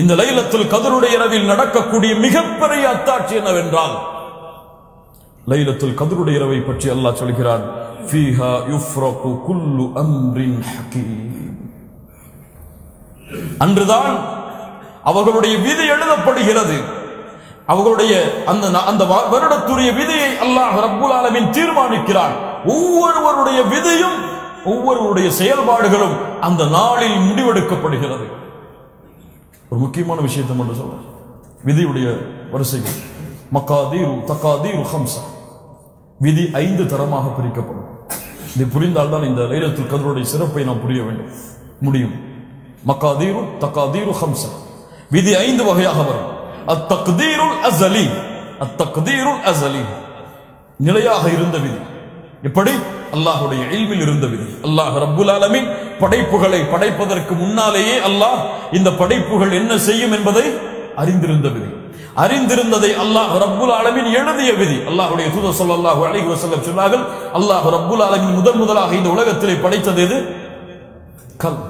இந்த லைலத்துல் கத்ருடைய இரவில் நடக்கக்கூடிய மிகப்பெரிய அத்தாட்சி என்னவென்றால், லைலத்துல் கத்ருடைய இரவை பற்றி அல்லாஹ் சொல்கிறான், ஃபீஹா யுஃப்ரகு குல்லு அம்ரின் ஹகீம். அன்றுதான் அவர்களுடைய விதி எழுதப்படுகிறது. அவர்களுடைய அந்த வருடத்துடைய விதியை அல்லாஹ் ரப்புல் ஆலமீன் தீர்மானிக்கிறான். ஒவ்வொருவருடைய விதியும் ஒவ்வொருவருடைய செயல்பாடுகளும் அந்த நாளில் முடிவெடுக்கப்படுகிறது. ஒரு முக்கியமான விஷயத்தை மட்டும் சொல்றேன். விதியுடைய வரிசைகள் மகாதீரு தகாதீரு ஹம்சா, விதி 5 தரமாக பிரிக்கப்படும். இது புரிந்தால்தான் இந்த லைலத்துல் கத்ருடைய சிறப்பை நாம் புரிய வேண்டும் முடியும். மகாதீரு தகாதீரு ஹம்சா, விதி 5 வகையாக வரும். அத்தக்தீருல் அஸலி, அத்தக்தீருல் அஸலி நிலையாக இருந்த விதி. எப்படி? அல்லாஹ்வுடைய இல்மில் இருந்த விதி. அல்லாஹ் ரப்புல் ஆலமீன் படைப்புகளை படைப்பதற்கு முன்னாலேயே அல்லாஹ் இந்த படைப்புகள் என்ன செய்யும் என்பதை அறிந்திருந்த விதி. அறிந்திருந்ததை அல்லாஹ் ரப்புல் ஆலமீன் எழுதிய விதி. அல்லாஹ்வுடைய தூதர் ஸல்லல்லாஹு அலைஹி வஸல்லம் சொன்னார்கள், அல்லாஹ் ரப்புல் ஆலமீன் முதலாக இந்த உலகத்திலே படைத்தது எது? கலம்.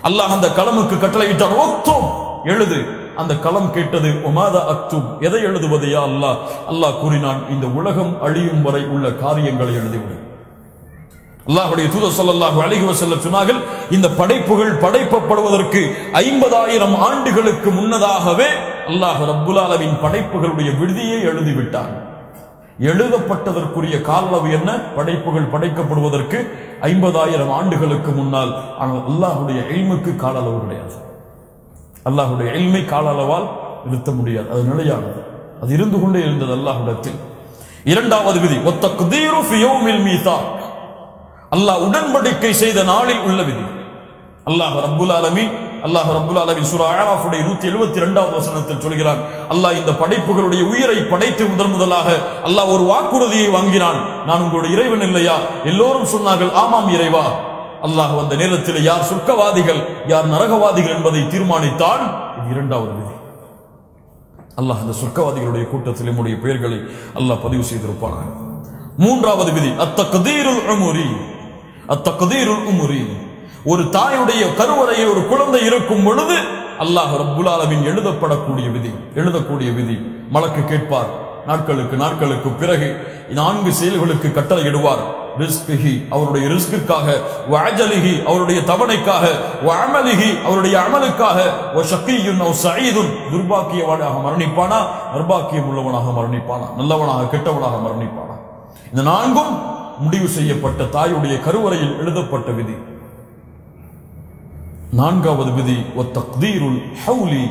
அல்லாஹ் அந்த கலமுக்கு கட்டளையிட்டான், உக்துப், எழுது. அந்த களம் கேட்டது, ஒமாதா அக்துப், எதை எழுதுவது யா அல்லாஹ்? அல்லாஹ் கூறினான், இந்த உலகம் அழியும் வரை உள்ள காரியங்களை எழுதிவிடு. அல்லாஹ்வுடைய தூதர் ஸல்லல்லாஹு அலைஹி வஸல்லம் சொன்னார்கள், இந்த படைப்புகள் படைக்கப்படுவதற்கு 50,000 ஆண்டுகளுக்கு முன்னதாகவே அல்லாஹ் ரப்புல் ஆலமீன் படைப்புகளுடைய விதியை எழுதிவிட்டான். எழுதப்பட்டதற்குரிய கால அளவு என்ன? படைப்புகள் படைக்கப்படுவதற்கு 50,000 ஆண்டுகளுக்கு முன்னால். ஆனால் அல்லாஹ்வுடைய இல்முக்கு கால அளவு கிடையாது. அல்லாஹ்வுடைய இல்மை கால அளவால் நிறுத்த முடியாது. அது நிலையானது, அது இருந்து கொண்டே இருந்தது அல்லாஹ்விடத்தில். இரண்டாவது விதி வத்தக்தீரு ஃபி யௌமில் மீசாக், அல்லாஹ் உடன்படிக்கை செய்த நாளில் உள்ள விதி. அல்லாஹ் ரப்புல் ஆலமீன் சூரா அராஃபுடைய 172வது வசனத்தில் சொல்கிறான், அல்லாஹ் இந்த படைப்புகளுடைய உயிரை படைத்து முதலாக அல்லாஹ் ஒரு வாக்குறுதியை வாங்கினான், நான் உங்களுடைய இறைவன் இல்லையா? எல்லோரும் சொன்னார்கள், ஆமாம் இறைவா. அல்லாஹ் அந்த நேரத்தில் யார் சொர்க்கவாதிகள் யார் நரகவாதிகள் என்பதை தீர்மானித்தான். இது இரண்டாவது விதி. அல்லாஹ் அந்த சொர்க்கவாதிகளுடைய கூட்டத்தில் நம்முடைய பெயர்களை அல்லாஹ் பதிவு செய்திருப்பான். மூன்றாவது விதி அத்தக்தீருல் உம்ரி, அத்தக்தீருல் உம்ரி, ஒரு தாயுடைய கருவறையில் ஒரு குழந்தை இருக்கும் பொழுது அல்லாஹ் ரப்புல் ஆலமீன் எழுதக்கூடிய விதி. மலக்கு கேட்பார், நாட்களுக்கு பிறகு 4 செயல்களுக்கு கட்டளையிடுவார். ரிஸ்கிஹி, அவருடைய ரிஸ்கிற்காக, வஅஜலிஹி, அவருடைய தவணைக்காக, வஅமலிஹி, அவருடைய அமலுக்காக, வஷகியுன் அவ் சஈதுன், துர்பாக்கியவானாக மரணிப்பானா, நிர்பாக்கியம் உள்ளவனாக மரணிப்பானா, நல்லவனாக கெட்டவனாக மரணிப்பானா. இந்த 4ம் முடிவு செய்யப்பட்ட தாயுடைய கருவறையில் எழுதப்பட்ட விதி. 4வது விதி வத்தக்தீருல் ஹவுலி,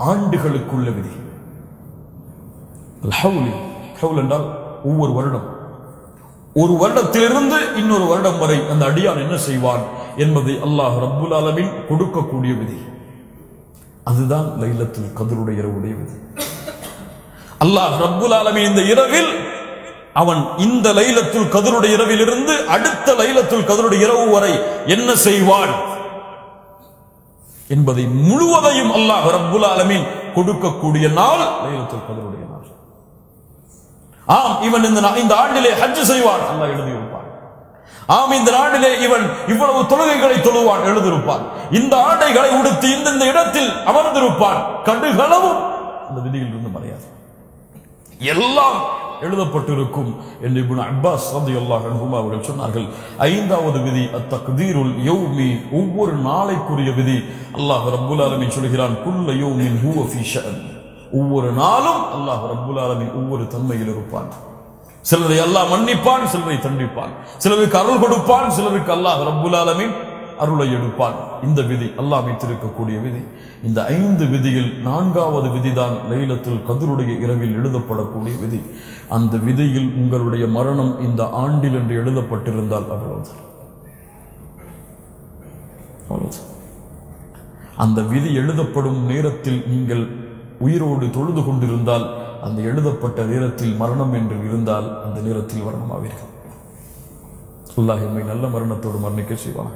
ஆண்டுகளுக்குள்ள விதி. ஹவுல் என்றால் ஒவ்வொரு வருடம், ஒரு வருடத்திலிருந்து இன்னொரு வருடம் வரை அந்த அடியான் என்ன செய்வான் என்பதை அல்லாஹ் ரப்புல் ஆலமீன் கொடுக்கக்கூடிய விதி. அதுதான் லைலத்துல் கத்ருடைய இரவுடைய விதி. அல்லாஹ் ரப்புல் ஆலமீன் இந்த இரவில் அவன் இந்த லைலத்துல் கத்ருடைய இரவில் இருந்து அடுத்த லைலத்துல் கத்ருடைய இரவு வரை என்ன செய்வான் என்பதை முழுவதையும் அல்லாஹ் ரப்புல் ஆலமீன் கொடுக்கக்கூடிய நாள் லைலத்துல் கத்ருடைய நாள். ஆம், இவன் இந்த ஆண்டிலே ஹஜ் செய்வான், அல்லாஹ் எழுதியிருப்பான். ஆம், இந்த நாட்டிலே இவன் இவ்வளவு தொழுகைகளை தொழுவான், எழுதியிருப்பான். இந்த ஆடைகளை உடுத்தி இந்த இடத்தில் அமர்ந்திருப்பான், கடுகளவும் அந்த விதியில் இருந்து மறையாது, எல்லாம் எழுதப்பட்டிருக்கும் என்று இப்னு அப்பாஸ் ரலியல்லாஹு அன்ஹுமா அவர்கள் சொன்னார்கள். 5வது விதி அத்தக்தீருல் யௌமி, ஒவ்வொரு நாளைக்குரிய விதி. அல்லாஹ் ரப்புல் ஆலமீன் சொல்கிறான், குல்ல யௌமின் ஹுவ ஃபீ ஷஅன், ஒவ்வொரு நாளும் அல்லாஹ் ரப்புல் ஆலமீன் ஒவ்வொரு தன்மையில் இருப்பான். சிலரை அல்லாஹ் மன்னிப்பான், சிலரை தண்டிப்பான், சிலருக்கு அருள் கொடுப்பான், சிலருக்கு அல்லாஹ் ரப்புல் ஆலமீன் அருளை எடுப்பான். இந்த விதி அல்லாஹ் வைத்திருக்கக்கூடிய விதி. இந்த 5 விதியில் 4வது விதிதான் லைலத்துல் கத்ருடைய இரவில் எழுதப்படக்கூடிய விதி. அந்த விதியில் உங்களுடைய மரணம் இந்த ஆண்டில் என்று எழுதப்பட்டிருந்தால் அவ்வளவுதான். அந்த விதி எழுதப்படும் நேரத்தில் நீங்கள் உயிரோடு தொழுது கொண்டிருந்தால், அந்த எழுதப்பட்ட நேரத்தில் மரணம் என்று இருந்தால் அந்த நேரத்தில் மரணமாவீர்கள். அல்லாஹ் நம்மை நல்ல மரணத்தோடு மரணிக்க செய்வான்.